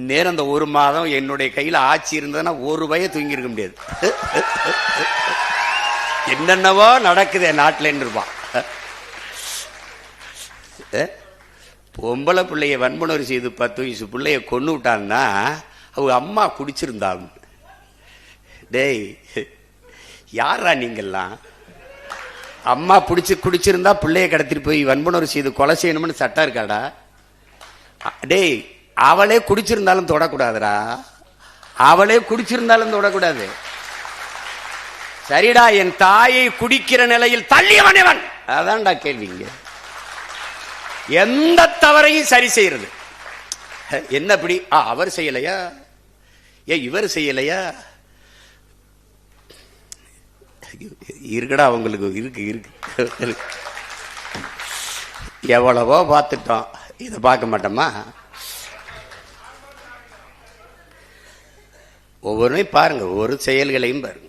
நேரம் அந்த ஒரு மாதம் என்னுடைய கையில ஆட்சி இருந்ததுன்னா ஒரு வய தூங்கி இருக்க முடியாது. என்னென்னவோ நடக்குது என் நாட்டில் இருப்பான். பொம்பளை பிள்ளைய வன்புணர்வு செய்து 10 வயசு பிள்ளைய கொண்டு விட்டான்னா அவங்க அம்மா குடிச்சிருந்தாங்க. டேய் யாரா நீங்கெல்லாம்? அம்மா குடிச்சிருந்தா பிள்ளைய கடத்திட்டு போய் வன்புணர்வு செய்து கொலை செய்யணும்னு சட்டம் இருக்காடா? டேய் அவளே குடிச்சிருந்தாலும் தொடக்கூடாதுடா. அவளே குடிச்சிருந்தாலும் தொடக்கூடாது. சரிடா, என் தாயை குடிக்கிற நிலையில் தள்ளியவனவன். அதான்டா கேள்விங்க. எந்த தவறையும் சரி செய்யறது என்ன? அப்படி அவர் செய்யலையா, இவர் செய்யலையா? இருக்குடா அவங்களுக்கு இருக்கு. எவ்வளவோ பார்த்துட்டோம், இதை பார்க்க மாட்டோமா? ஒவ்வொருமே பாருங்க, ஒவ்வொரு செயல்களையும் பாருங்க.